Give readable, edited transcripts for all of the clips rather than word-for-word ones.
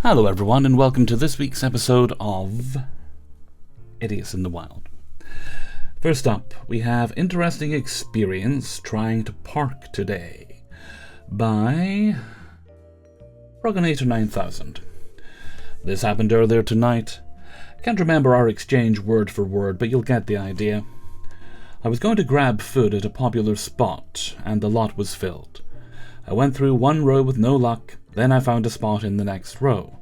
Hello everyone, and welcome to this week's episode of Idiots in the Wild. First up, we have Interesting Experience Trying to Park Today by Roganator 9000. This happened earlier tonight. Can't remember our exchange word for word, but you'll get the idea. I was going to grab food at a popular spot, and the lot was filled. I went through one row with no luck, then I found a spot in the next row.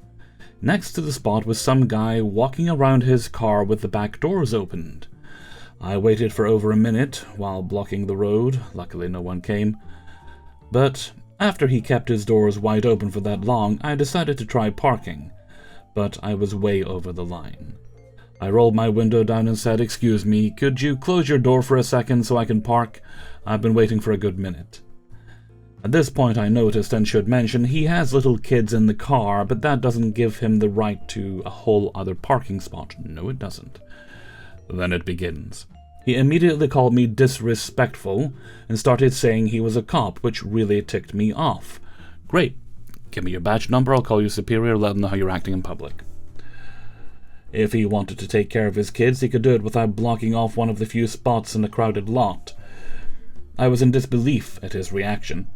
Next to the spot was some guy walking around his car with the back doors opened. I waited for over a minute while blocking the road. Luckily no one came. But after he kept his doors wide open for that long, I decided to try parking. But I was way over the line. I rolled my window down and said, "Excuse me, could you close your door for a second so I can park? I've been waiting for a good minute." At this point I noticed and should mention he has little kids in the car, but that doesn't give him the right to a whole other parking spot. No, it doesn't. Then it begins. He immediately called me disrespectful and started saying he was a cop, which really ticked me off. Great. Give me your badge number, I'll call you superior, let him know how you're acting in public. If he wanted to take care of his kids, he could do it without blocking off one of the few spots in the crowded lot. I was in disbelief at his reaction.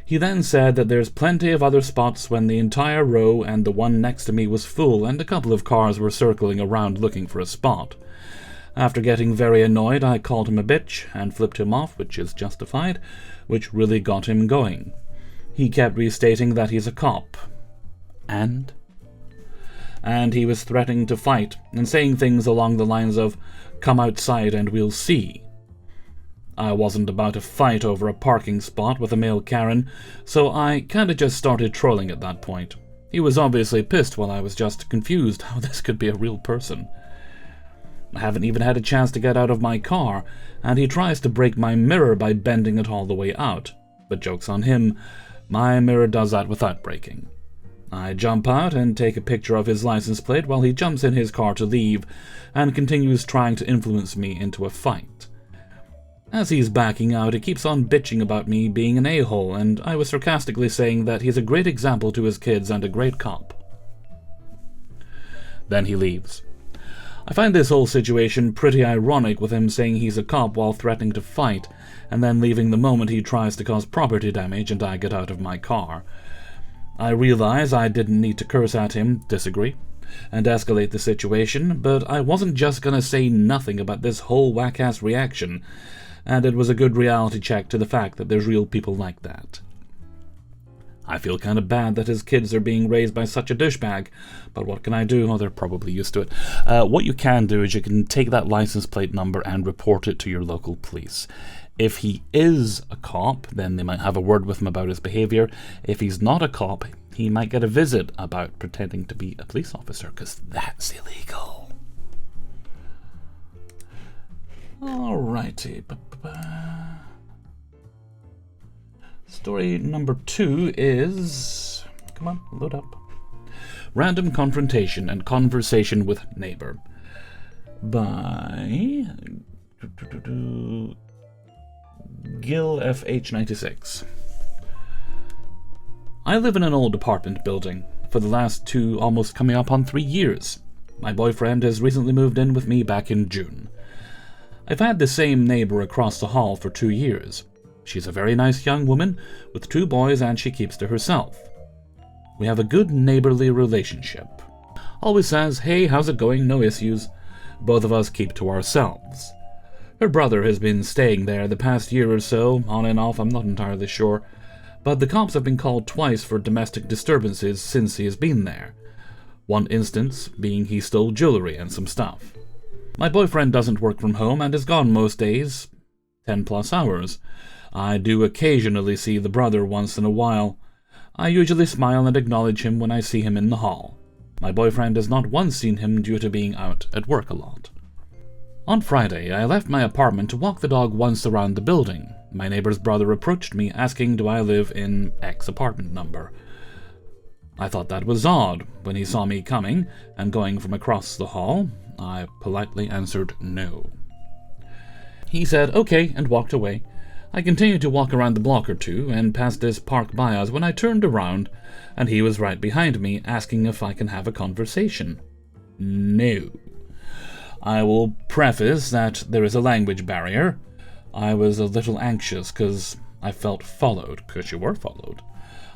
He then said that there's plenty of other spots when the entire row and the one next to me was full and a couple of cars were circling around looking for a spot. After getting very annoyed, I called him a bitch and flipped him off, which is justified, which really got him going. He kept restating that he's a cop. And he was threatening to fight and saying things along the lines of, "Come outside and we'll see." I wasn't about to fight over a parking spot with a male Karen, so I kinda just started trolling at that point. He was obviously pissed while I was just confused how this could be a real person. I haven't even had a chance to get out of my car, and he tries to break my mirror by bending it all the way out. But joke's on him, my mirror does that without breaking. I jump out and take a picture of his license plate while he jumps in his car to leave, and continues trying to influence me into a fight. As he's backing out, he keeps on bitching about me being an a-hole, and I was sarcastically saying that he's a great example to his kids and a great cop. Then he leaves. I find this whole situation pretty ironic, with him saying he's a cop while threatening to fight, and then leaving the moment he tries to cause property damage and I get out of my car. I realize I didn't need to curse at him, disagree, and escalate the situation, but I wasn't just gonna say nothing about this whole whack-ass reaction, and it was a good reality check to the fact that there's real people like that. I feel kind of bad that his kids are being raised by such a douchebag, but what can I do? Oh, they're probably used to it. What you can do is you can take that license plate number and report it to your local police. If he is a cop, then they might have a word with him about his behavior. If he's not a cop, he might get a visit about pretending to be a police officer, because that's illegal. Alrighty. Story number 2 is... Come on, load up. Random Confrontation and Conversation with Neighbor by Gil FH96. I live in an old apartment building for the last 2, almost coming up on 3 years. My boyfriend has recently moved in with me back in June. I've had the same neighbor across the hall for 2 years. She's a very nice young woman with 2 boys, and she keeps to herself. We have a good neighborly relationship. Always says, "Hey, how's it going? No issues." Both of us keep to ourselves. Her brother has been staying there the past year or so, on and off, I'm not entirely sure, but the cops have been called twice for domestic disturbances since he has been there. One instance being he stole jewelry and some stuff. My boyfriend doesn't work from home and is gone most days, 10+ hours. I do occasionally see the brother once in a while. I usually smile and acknowledge him when I see him in the hall. My boyfriend has not once seen him due to being out at work a lot. On Friday, I left my apartment to walk the dog once around the building. My neighbor's brother approached me asking do I live in X apartment number. I thought that was odd. When he saw me coming and going from across the hall, I politely answered no. He said okay and walked away. I continued to walk around the block or two and passed this park by us when I turned around and he was right behind me asking if I can have a conversation. No. I will preface that there is a language barrier. I was a little anxious because I felt followed, because you were followed.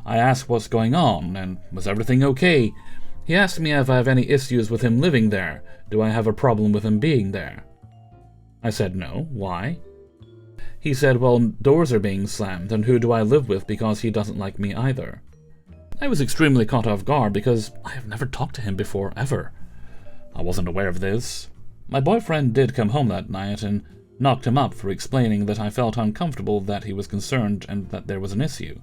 I asked what's going on and was everything okay. He asked me if I have any issues with him living there. Do I have a problem with him being there? I said no. Why? He said, well, doors are being slammed, and who do I live with because he doesn't like me either? I was extremely caught off guard because I have never talked to him before, ever. I wasn't aware of this. My boyfriend did come home that night and knocked him up for explaining that I felt uncomfortable that he was concerned and that there was an issue.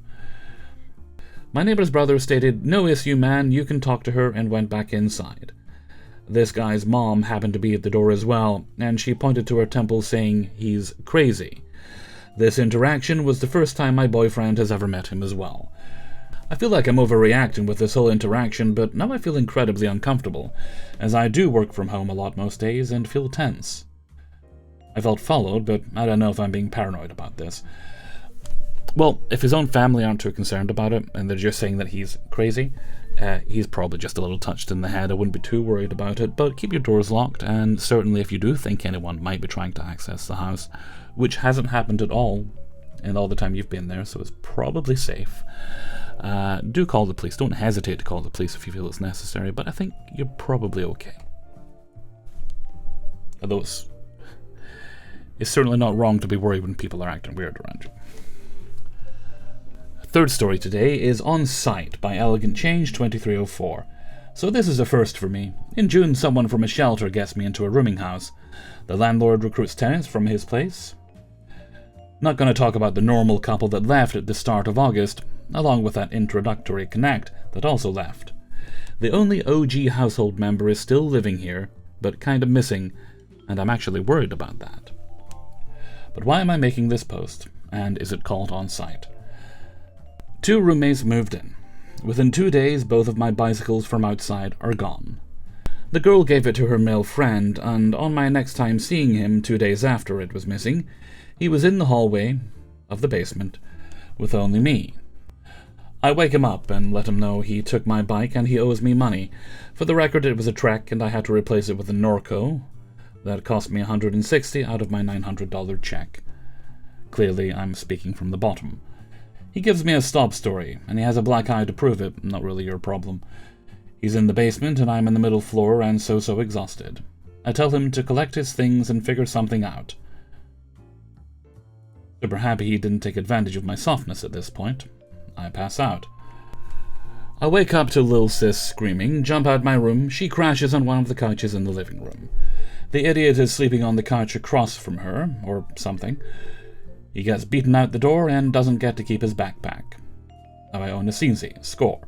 My neighbor's brother stated, no issue, man, you can talk to her, and went back inside. This guy's mom happened to be at the door as well, and she pointed to her temple saying he's crazy. This interaction was the first time my boyfriend has ever met him as well. I feel like I'm overreacting with this whole interaction, but now I feel incredibly uncomfortable, as I do work from home a lot most days and feel tense. I felt followed, but I don't know if I'm being paranoid about this. Well, if his own family aren't too concerned about it, and they're just saying that he's crazy, he's probably just a little touched in the head. I wouldn't be too worried about it, but keep your doors locked, and certainly if you do think anyone might be trying to access the house, which hasn't happened at all in all the time you've been there, so it's probably safe, do call the police. Don't hesitate to call the police if you feel it's necessary, but I think you're probably okay. Although it's certainly not wrong to be worried when people are acting weird around you. Third story today is On Site by Elegant Change 2304. So this is a first for me. In June, someone from a shelter gets me into a rooming house. The landlord recruits tenants from his place. Not going to talk about the normal couple that left at the start of August, along with that introductory connect that also left. The only OG household member is still living here, but kind of missing, and I'm actually worried about that. But why am I making this post, and is it called On Site? 2 roommates moved in. Within 2 days, both of my bicycles from outside are gone. The girl gave it to her male friend, and on my next time seeing him 2 days after it was missing, he was in the hallway of the basement with only me. I wake him up and let him know he took my bike and he owes me money. For the record, it was a Trek and I had to replace it with a Norco. That cost me $160 out of my $900 check. Clearly, I'm speaking from the bottom. He gives me a stop story, and he has a black eye to prove it. Not really your problem. He's in the basement, and I'm in the middle floor and so exhausted. I tell him to collect his things and figure something out. Super happy he didn't take advantage of my softness at this point. I pass out. I wake up to Lil Sis screaming, jump out my room. She crashes on one of the couches in the living room. The idiot is sleeping on the couch across from her, or something. He gets beaten out the door and doesn't get to keep his backpack. Now I own a CNC. Score.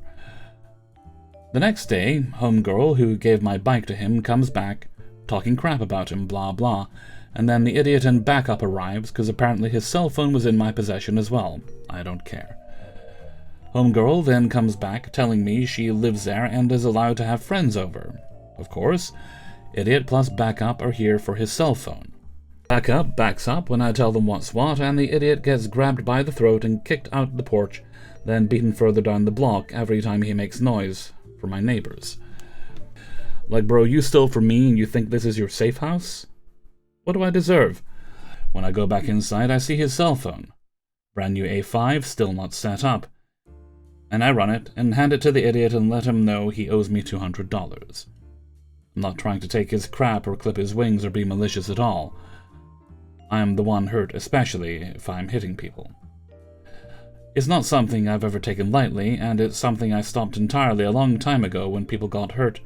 The next day, homegirl who gave my bike to him comes back, talking crap about him, blah blah, and then the idiot in backup arrives because apparently his cell phone was in my possession as well. I don't care. Homegirl then comes back telling me she lives there and is allowed to have friends over. Of course, idiot plus backup are here for his cell phone. Backup backs up when I tell them what's what, and the idiot gets grabbed by the throat and kicked out the porch, then beaten further down the block every time he makes noise for my neighbors. Like, bro, you stole from me and you think this is your safe house? What do I deserve? When I go back inside, I see his cell phone. Brand new A5, still not set up. And I run it and hand it to the idiot and let him know he owes me $200. I'm not trying to take his crap or clip his wings or be malicious at all. I am the one hurt, especially if I'm hitting people. It's not something I've ever taken lightly, and it's something I stopped entirely a long time ago when people got hurt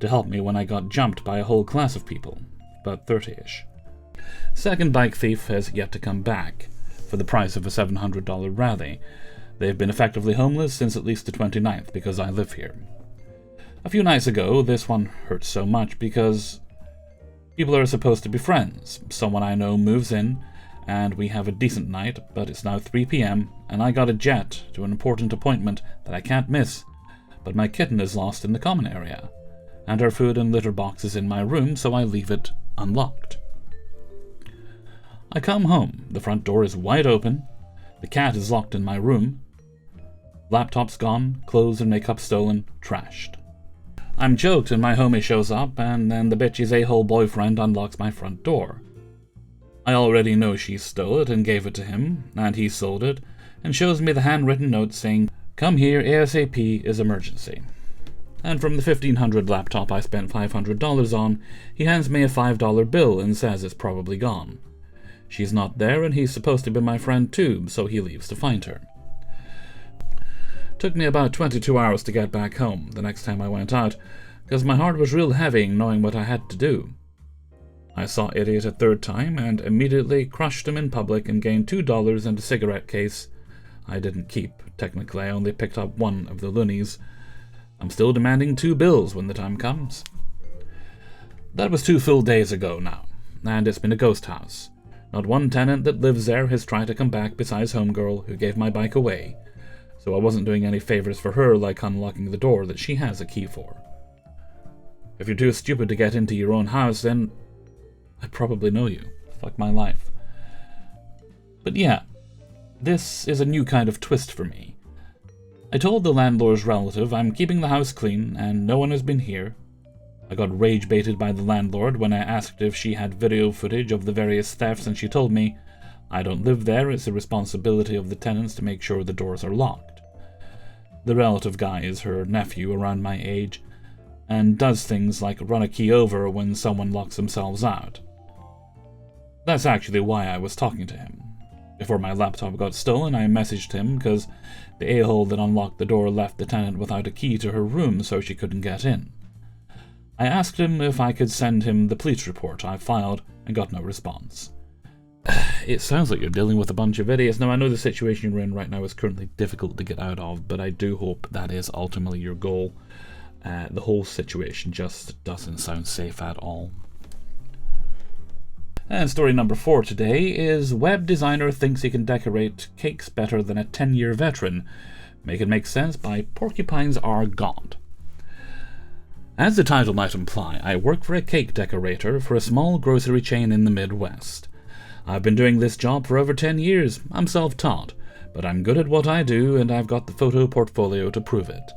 to help me when I got jumped by a whole class of people, about 30-ish. Second bike thief has yet to come back, for the price of a $700 rally. They've been effectively homeless since at least the 29th because I live here. A few nights ago, this one hurt so much because people are supposed to be friends. Someone I know moves in, and we have a decent night, but it's now 3 p.m., and I got a jet to an important appointment that I can't miss, but my kitten is lost in the common area, and her food and litter box is in my room, so I leave it unlocked. I come home. The front door is wide open. The cat is locked in my room. Laptop's gone, clothes and makeup stolen, trashed. I'm joked and my homie shows up, and then the bitch's a-hole boyfriend unlocks my front door. I already know she stole it and gave it to him, and he sold it, and shows me the handwritten note saying, "Come here, ASAP is emergency." And from the $1,500 laptop I spent $500 on, he hands me a $5 bill and says it's probably gone. She's not there, and he's supposed to be my friend too, so he leaves to find her. Took me about 22 hours to get back home the next time I went out, because my heart was real heavy knowing what I had to do. I saw Idiot a third time and immediately crushed him in public and gained $2 and a cigarette case I didn't keep. Technically, I only picked up one of the loonies. I'm still demanding 2 bills when the time comes. That was 2 full days ago now, and it's been a ghost house. Not one tenant that lives there has tried to come back besides homegirl who gave my bike away, so I wasn't doing any favors for her like unlocking the door that she has a key for. If you're too stupid to get into your own house, then I probably know you. Fuck my life. But yeah, this is a new kind of twist for me. I told the landlord's relative I'm keeping the house clean and no one has been here. I got rage-baited by the landlord when I asked if she had video footage of the various thefts, and she told me, "I don't live there, it's the responsibility of the tenants to make sure the doors are locked." The relative guy is her nephew around my age, and does things like run a key over when someone locks themselves out. That's actually why I was talking to him. Before my laptop got stolen, I messaged him because the a-hole that unlocked the door left the tenant without a key to her room so she couldn't get in. I asked him if I could send him the police report I filed and got no response. It sounds like you're dealing with a bunch of idiots. Now, I know the situation you're in right now is currently difficult to get out of, but I do hope that is ultimately your goal. The whole situation just doesn't sound safe at all. And story number 4 today is web designer thinks he can decorate cakes better than a 10-year veteran. Make It Make Sense by Porcupines Are God. As the title might imply, I work for a cake decorator for a small grocery chain in the Midwest. I've been doing this job for over 10 years. I'm self-taught, but I'm good at what I do and I've got the photo portfolio to prove it.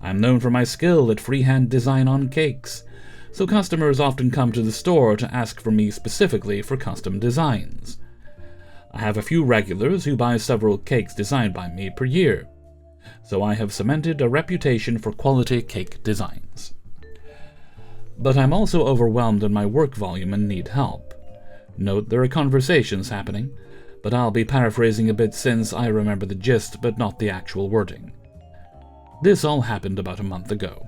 I'm known for my skill at freehand design on cakes, so customers often come to the store to ask for me specifically for custom designs. I have a few regulars who buy several cakes designed by me per year, so I have cemented a reputation for quality cake designs. But I'm also overwhelmed in my work volume and need help. Note there are conversations happening, but I'll be paraphrasing a bit since I remember the gist but not the actual wording. This all happened about a month ago.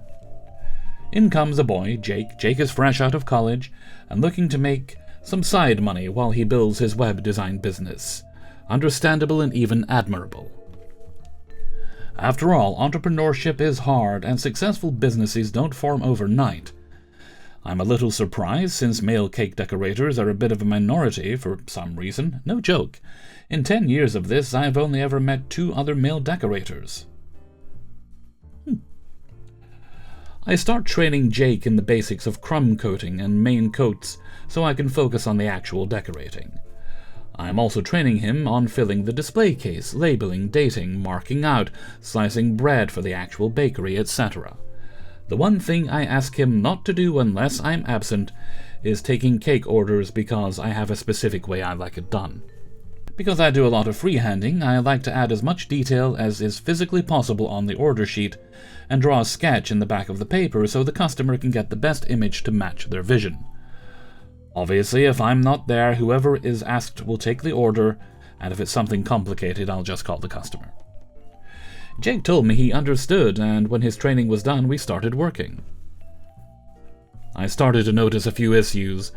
In comes a boy, Jake. Jake is fresh out of college and looking to make some side money while he builds his web design business. Understandable and even admirable. After all, entrepreneurship is hard and successful businesses don't form overnight. I'm a little surprised since male cake decorators are a bit of a minority for some reason. No joke. In 10 years of this, I've only ever met 2 other male decorators. I start training Jake in the basics of crumb coating and main coats so I can focus on the actual decorating. I'm also training him on filling the display case, labeling, dating, marking out, slicing bread for the actual bakery, etc. The one thing I ask him not to do unless I'm absent is taking cake orders because I have a specific way I like it done. Because I do a lot of freehanding, I like to add as much detail as is physically possible on the order sheet and draw a sketch in the back of the paper so the customer can get the best image to match their vision. Obviously, if I'm not there, whoever is asked will take the order, and if it's something complicated, I'll just call the customer. Jake told me he understood, and when his training was done, we started working. I started to notice a few issues.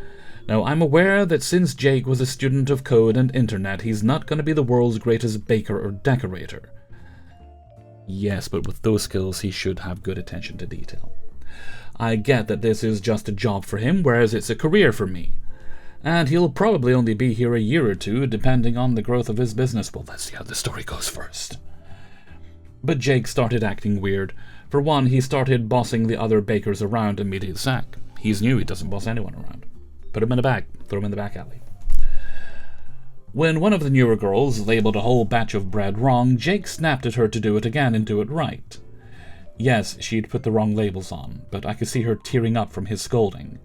Now, I'm aware that since Jake was a student of code and internet, he's not going to be the world's greatest baker or decorator. Yes, but with those skills, he should have good attention to detail. I get that this is just a job for him, whereas it's a career for me. And he'll probably only be here a year or 2, depending on the growth of his business. Well, let's see how the story goes first. But Jake started acting weird. For one, he started bossing the other bakers around immediate sack. He's new, he doesn't boss anyone around. Put him in a bag, throw him in the back alley. When one of the newer girls labeled a whole batch of bread wrong, Jake snapped at her to do it again and do it right. Yes, she'd put the wrong labels on, but I could see her tearing up from his scolding.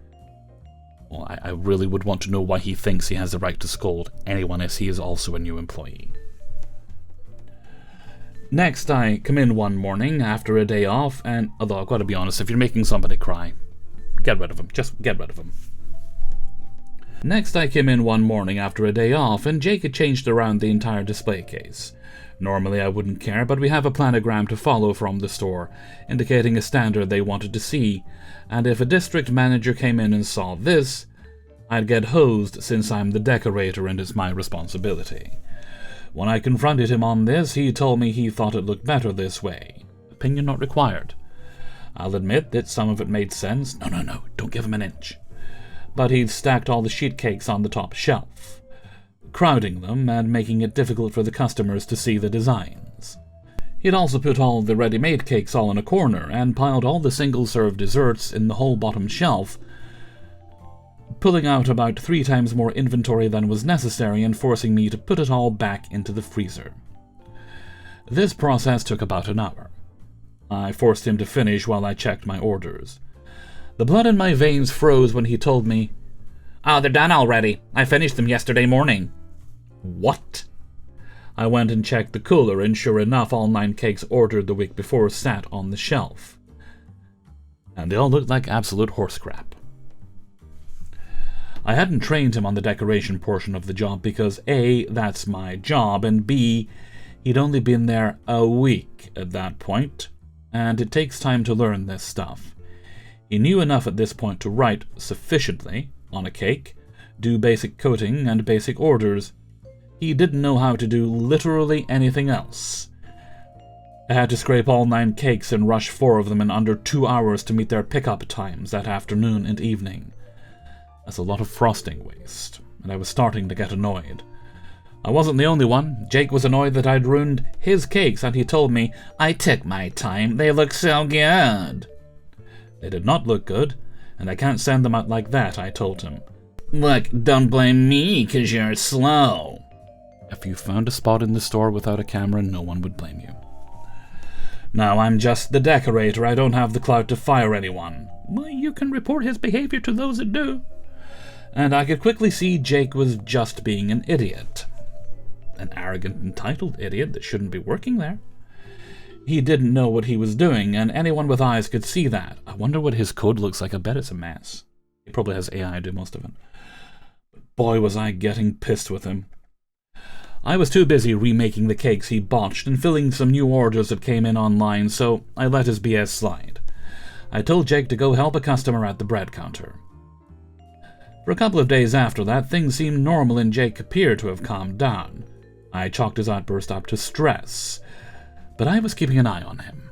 Well, I really would want to know why he thinks he has the right to scold anyone, as he is also a new employee. Next, I come in one morning after a day off, and although I've got to be honest, if you're making somebody cry, get rid of him. Just get rid of him. Next, I came in one morning after a day off, and Jake had changed around the entire display case. Normally I wouldn't care, but we have a planogram to follow from the store, indicating a standard they wanted to see, and if a district manager came in and saw this, I'd get hosed since I'm the decorator and it's my responsibility. When I confronted him on this, he told me he thought it looked better this way. Opinion not required. I'll admit that some of it made sense. No, don't give him an inch. But he'd stacked all the sheet cakes on the top shelf, crowding them and making it difficult for the customers to see the designs. He'd also put all the ready-made cakes all in a corner and piled all the single-serve desserts in the whole bottom shelf, pulling out about 3 times more inventory than was necessary and forcing me to put it all back into the freezer. This process took about an hour. I forced him to finish while I checked my orders. The blood in my veins froze when he told me, "Oh, they're done already. I finished them yesterday morning." What? I went and checked the cooler, and sure enough, all 9 cakes ordered the week before sat on the shelf. And they all looked like absolute horse crap. I hadn't trained him on the decoration portion of the job because A, that's my job, and B, he'd only been there a week at that point, and it takes time to learn this stuff. He knew enough at this point to write sufficiently on a cake, do basic coating and basic orders. He didn't know how to do literally anything else. I had to scrape all 9 cakes and rush 4 of them in under 2 hours to meet their pickup times that afternoon and evening. That's a lot of frosting waste, and I was starting to get annoyed. I wasn't the only one. Jake was annoyed that I'd ruined his cakes, and he told me, "I took my time, they look so good." They did not look good, and I can't send them out like that, I told him. "Look, don't blame me, 'cause you're slow." If you found a spot in the store without a camera, no one would blame you. Now, I'm just the decorator, I don't have the clout to fire anyone. Well, you can report his behavior to those that do. And I could quickly see Jake was just being an idiot. An arrogant, entitled idiot that shouldn't be working there. He didn't know what he was doing, and anyone with eyes could see that. I wonder what his code looks like. I bet it's a mess. He probably has AI do most of it. But boy, was I getting pissed with him. I was too busy remaking the cakes he botched and filling some new orders that came in online, so I let his BS slide. I told Jake to go help a customer at the bread counter. For a couple of days after that, things seemed normal and Jake appeared to have calmed down. I chalked his outburst up to stress, but I was keeping an eye on him.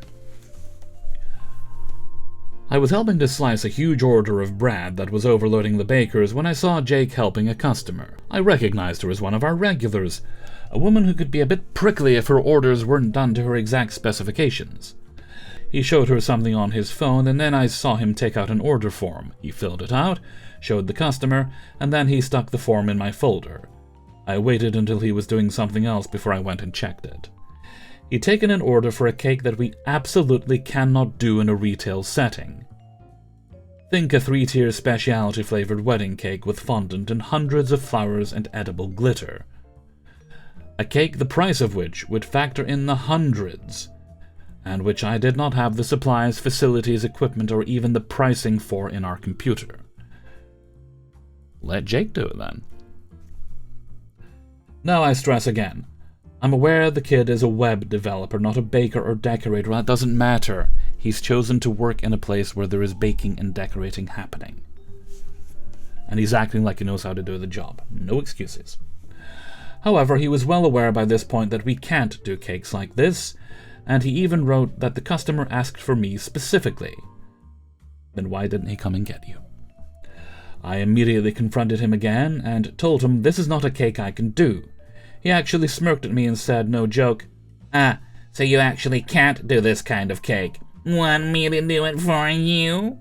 I was helping to slice a huge order of bread that was overloading the baker's when I saw Jake helping a customer. I recognized her as one of our regulars, a woman who could be a bit prickly if her orders weren't done to her exact specifications. He showed her something on his phone, and then I saw him take out an order form. He filled it out, showed the customer, and then he stuck the form in my folder. I waited until he was doing something else before I went and checked it. He'd taken an order for a cake that we absolutely cannot do in a retail setting. Think a 3-tier specialty-flavored wedding cake with fondant and hundreds of flowers and edible glitter. A cake the price of which would factor in the hundreds, and which I did not have the supplies, facilities, equipment, or even the pricing for in our computer. Let Jake do it then. Now I stress again. I'm aware the kid is a web developer, not a baker or decorator. That doesn't matter. He's chosen to work in a place where there is baking and decorating happening. And he's acting like he knows how to do the job. No excuses. However, he was well aware by this point that we can't do cakes like this, and he even wrote that the customer asked for me specifically. Then why didn't he come and get you? I immediately confronted him again and told him this is not a cake I can do. He actually smirked at me and said, no joke, "Ah, so you actually can't do this kind of cake. Want me to do it for you?"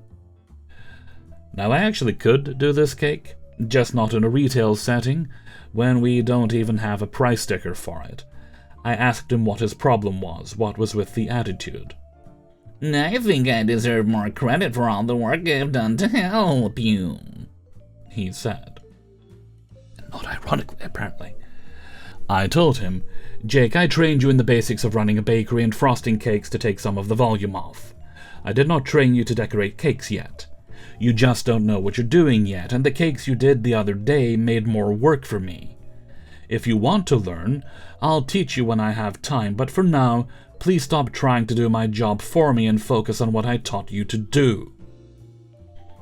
Now, I actually could do this cake, just not in a retail setting, when we don't even have a price sticker for it. I asked him what his problem was, what was with the attitude. I think I deserve more credit for all the work I've done to help you, he said. Not ironically, apparently. I told him, Jake, I trained you in the basics of running a bakery and frosting cakes to take some of the volume off. I did not train you to decorate cakes yet. You just don't know what you're doing yet, and the cakes you did the other day made more work for me. If you want to learn, I'll teach you when I have time, but for now, please stop trying to do my job for me and focus on what I taught you to do.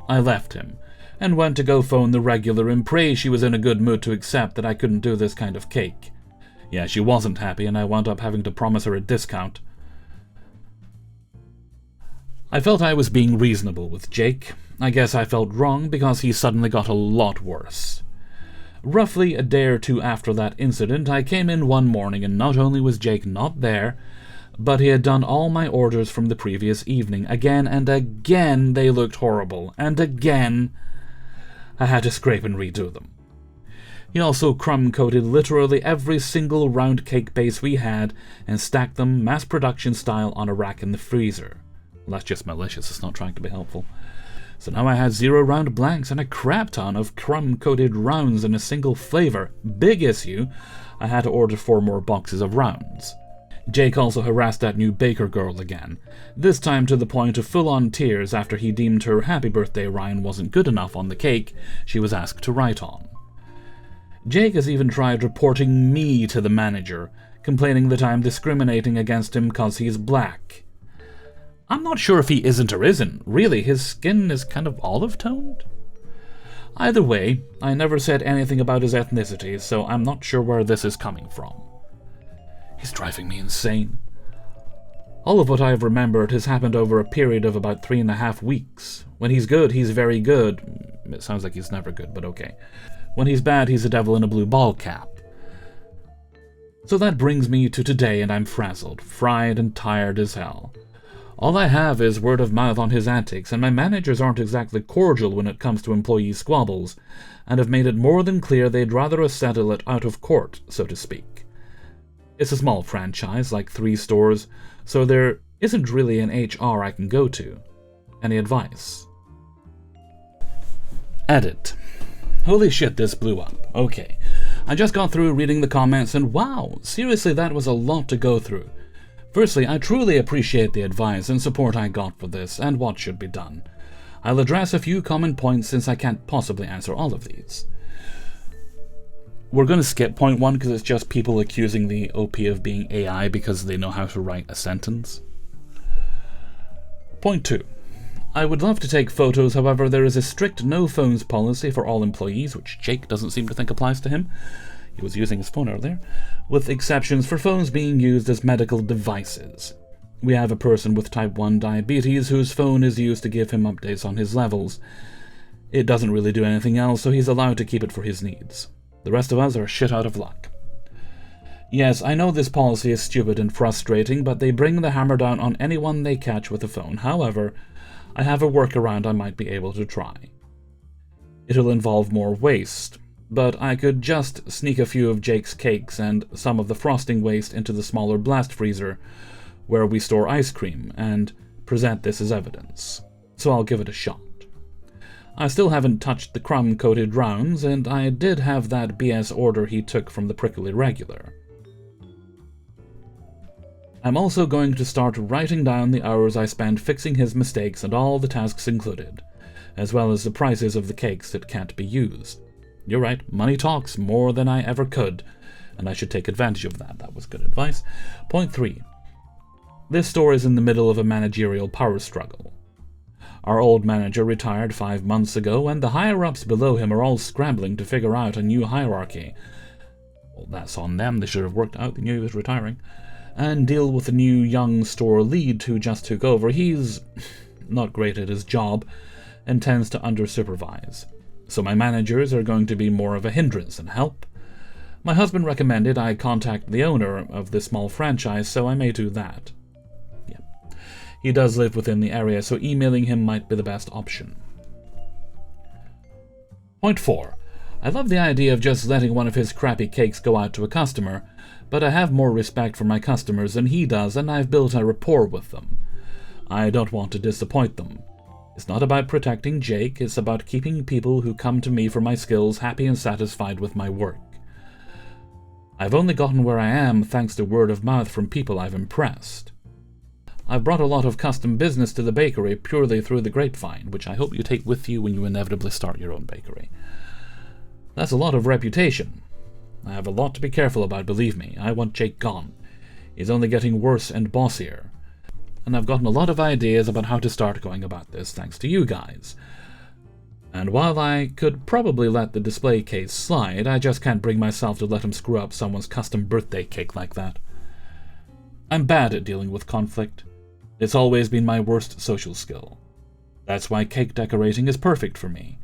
I left him, and went to go phone the regular and pray she was in a good mood to accept that I couldn't do this kind of cake. Yeah, she wasn't happy, and I wound up having to promise her a discount. I felt I was being reasonable with Jake. I guess I felt wrong because he suddenly got a lot worse. Roughly a day or two after that incident, I came in one morning and not only was Jake not there, but he had done all my orders from the previous evening. Again and again they looked horrible, and again I had to scrape and redo them. He also crumb-coated literally every single round cake base we had and stacked them mass production style on a rack in the freezer. Well, that's just malicious, it's not trying to be helpful. So now I had 0 round blanks and a crap ton of crumb-coated rounds in a single flavor. Big issue, I had to order 4 more boxes of rounds. Jake also harassed that new baker girl again, this time to the point of full-on tears after he deemed her happy birthday rhyme wasn't good enough on the cake she was asked to write on. Jake has even tried reporting me to the manager, complaining that I'm discriminating against him because he's black. I'm not sure if he isn't or isn't. Really, his skin is kind of olive-toned. Either way, I never said anything about his ethnicity, so I'm not sure where this is coming from. He's driving me insane. All of what I have remembered has happened over a period of about 3.5 weeks. When he's good, he's very good. It sounds like he's never good, but okay. When he's bad, he's a devil in a blue ball cap. So that brings me to today, and I'm frazzled, fried, and tired as hell. All I have is word of mouth on his antics, and my managers aren't exactly cordial when it comes to employee squabbles, and have made it more than clear they'd rather us settle it out of court, so to speak. It's a small franchise, like 3 stores, so there isn't really an HR I can go to. Any advice? Edit. Holy shit, this blew up. Okay. I just got through reading the comments and wow, seriously, that was a lot to go through. Firstly, I truly appreciate the advice and support I got for this and what should be done. I'll address a few common points since I can't possibly answer all of these. We're going to skip point 1 because it's just people accusing the OP of being AI because they know how to write a sentence. Point 2. I would love to take photos, however there is a strict no phones policy for all employees, which Jake doesn't seem to think applies to him. He was using his phone earlier, with exceptions for phones being used as medical devices. We have a person with type 1 diabetes whose phone is used to give him updates on his levels. It doesn't really do anything else, so he's allowed to keep it for his needs. The rest of us are shit out of luck. Yes, I know this policy is stupid and frustrating, but they bring the hammer down on anyone they catch with a phone. However, I have a workaround I might be able to try. It'll involve more waste, but I could just sneak a few of Jake's cakes and some of the frosting waste into the smaller blast freezer where we store ice cream and present this as evidence. So I'll give it a shot. I still haven't touched the crumb-coated rounds, and I did have that BS order he took from the Prickly Regular. I'm also going to start writing down the hours I spend fixing his mistakes and all the tasks included, as well as the prices of the cakes that can't be used. You're right, money talks more than I ever could, and I should take advantage of that. That was good advice. Point 3. This store is in the middle of a managerial power struggle. Our old manager retired 5 months ago, and the higher-ups below him are all scrambling to figure out a new hierarchy. Well, that's on them. They should have worked out they knew he was retiring. And deal with the new young store lead who just took over. He's not great at his job and tends to under-supervise. So my managers are going to be more of a hindrance than help. My husband recommended I contact the owner of this small franchise, so I may do that. Yeah. He does live within the area, so emailing him might be the best option. Point 4. I love the idea of just letting one of his crappy cakes go out to a customer, but I have more respect for my customers than he does, and I've built a rapport with them. I don't want to disappoint them. It's not about protecting Jake, it's about keeping people who come to me for my skills happy and satisfied with my work. I've only gotten where I am thanks to word of mouth from people I've impressed. I've brought a lot of custom business to the bakery purely through the grapevine, which I hope you take with you when you inevitably start your own bakery. That's a lot of reputation. I have a lot to be careful about, believe me. I want Jake gone. He's only getting worse and bossier. And I've gotten a lot of ideas about how to start going about this thanks to you guys. And while I could probably let the display case slide, I just can't bring myself to let him screw up someone's custom birthday cake like that. I'm bad at dealing with conflict. It's always been my worst social skill. That's why cake decorating is perfect for me.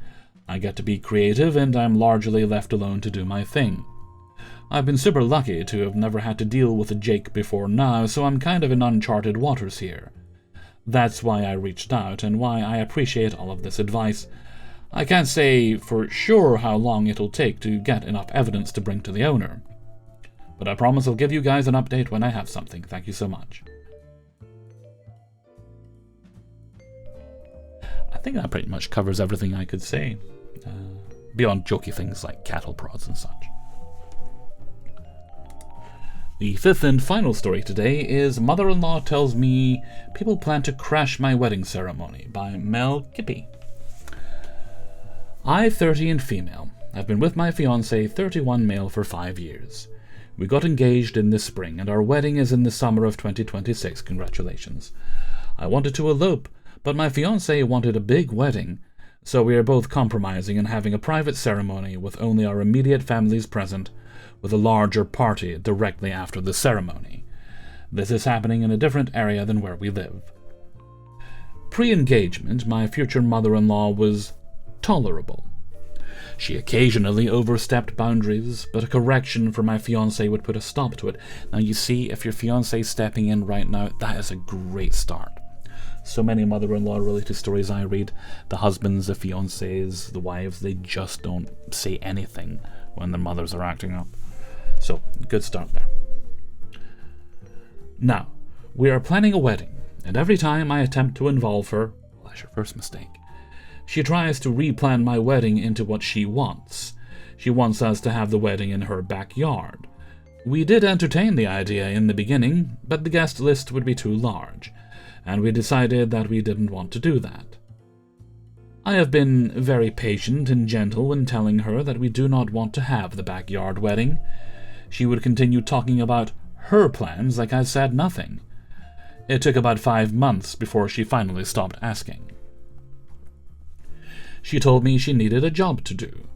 I get to be creative, and I'm largely left alone to do my thing. I've been super lucky to have never had to deal with a Jake before now, so I'm kind of in uncharted waters here. That's why I reached out, and why I appreciate all of this advice. I can't say for sure how long it'll take to get enough evidence to bring to the owner. But I promise I'll give you guys an update when I have something. Thank you so much. I think that pretty much covers everything I could say. Beyond jokey things like cattle prods and such. The fifth and final story today is Mother-in-Law Tells Me People Plan to Crash My Wedding Ceremony by Mel Kippy. I, 30 and female, have been with my fiancé, 31 male, for 5 years. We got engaged in this spring, and our wedding is in the summer of 2026. Congratulations. I wanted to elope, but my fiancé wanted a big wedding, so we are both compromising and having a private ceremony with only our immediate families present, with a larger party directly after the ceremony. This is happening in a different area than where we live. Pre-engagement, my future mother-in-law was tolerable. She occasionally overstepped boundaries, but a correction from my fiancé would put a stop to it. Now you see, if your fiancé is stepping in right now, that is a great start. So many mother-in-law related stories I read, the husbands, the fiancés, the wives, they just don't say anything when their mothers are acting up. So, good start there. Now, we are planning a wedding, and every time I attempt to involve her, well, that's your first mistake, she tries to replan my wedding into what she wants. She wants us to have the wedding in her backyard. We did entertain the idea in the beginning, but the guest list would be too large, and we decided that we didn't want to do that. I have been very patient and gentle in telling her that we do not want to have the backyard wedding. She would continue talking about her plans like I said nothing. It took about 5 months before she finally stopped asking. She told me she needed a job to do.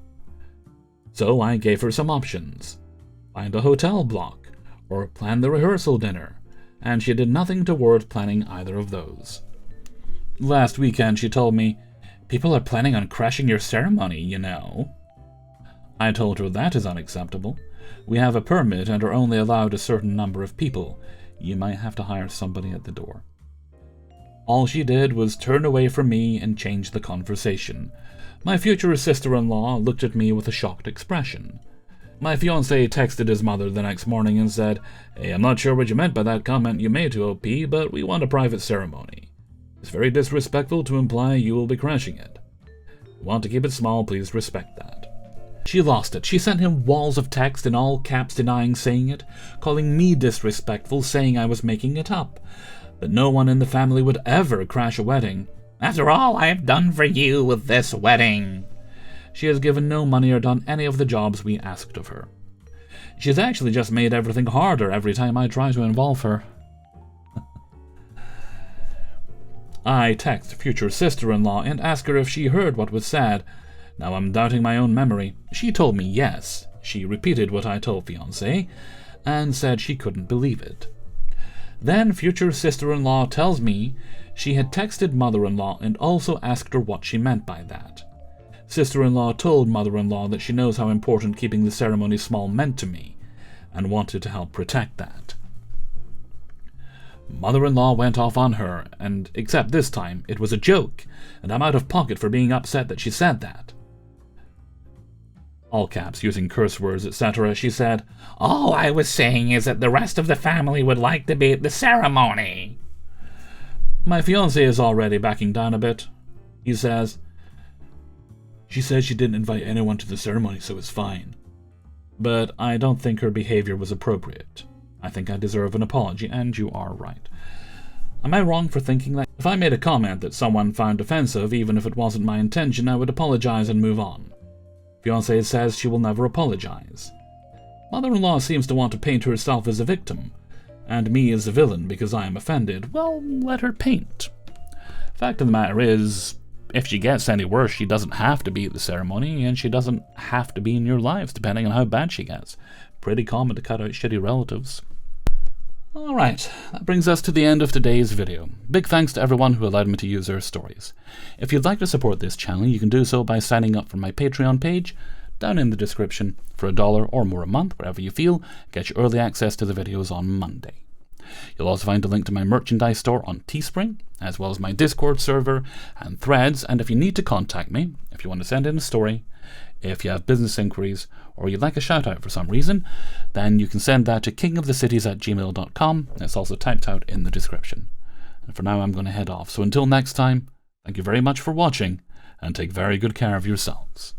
So I gave her some options. Find a hotel block, or plan the rehearsal dinner, and she did nothing toward planning either of those. Last weekend she told me, "People are planning on crashing your ceremony, you know." I told her that is unacceptable. We have a permit and are only allowed a certain number of people. You might have to hire somebody at the door. All she did was turn away from me and change the conversation. My future sister-in-law looked at me with a shocked expression. My fiancé texted his mother the next morning and said, "Hey, I'm not sure what you meant by that comment you made to OP, but we want a private ceremony. It's very disrespectful to imply you will be crashing it. If you want to keep it small, please respect that." She lost it. She sent him walls of text in all caps denying saying it, calling me disrespectful, saying I was making it up, that no one in the family would ever crash a wedding. "After all I've done for you with this wedding." She has given no money or done any of the jobs we asked of her. She's actually just made everything harder every time I try to involve her. I text future sister-in-law and ask her if she heard what was said. Now I'm doubting my own memory. She told me yes. She repeated what I told fiancé, and said she couldn't believe it. Then future sister-in-law tells me she had texted mother-in-law and also asked her what she meant by that. Sister-in-law told mother-in-law that she knows how important keeping the ceremony small meant to me, and wanted to help protect that. Mother-in-law went off on her, and except this time, it was a joke, and I'm out of pocket for being upset that she said that. all caps, using curse words, etc., she said, "All I was saying is that the rest of the family would like to be at the ceremony." "My fiancé is already backing down a bit," he says. "She says she didn't invite anyone to the ceremony, so it's fine. But I don't think her behavior was appropriate. I think I deserve an apology, and you are right. Am I wrong for thinking that if I made a comment that someone found offensive, even if it wasn't my intention, I would apologize and move on? Fiancé says she will never apologize. Mother-in-law seems to want to paint herself as a victim, and me as a villain because I am offended. Well, let her paint. Fact of the matter is, if she gets any worse, she doesn't have to be at the ceremony, and she doesn't have to be in your lives, depending on how bad she gets. Pretty common to cut out shitty relatives." Alright, that brings us to the end of today's video. Big thanks to everyone who allowed me to use their stories. If you'd like to support this channel, you can do so by signing up for my Patreon page, down in the description. For $1 or more a month, wherever you feel, get you early access to the videos on Monday. You'll also find a link to my merchandise store on Teespring, as well as my Discord server and threads, and if you need to contact me, if you want to send in a story, if you have business inquiries, or you'd like a shout out for some reason, then you can send that to kingofthecities@gmail.com. It's also typed out in the description. And for now, I'm going to head off. So until next time, thank you very much for watching, and take very good care of yourselves.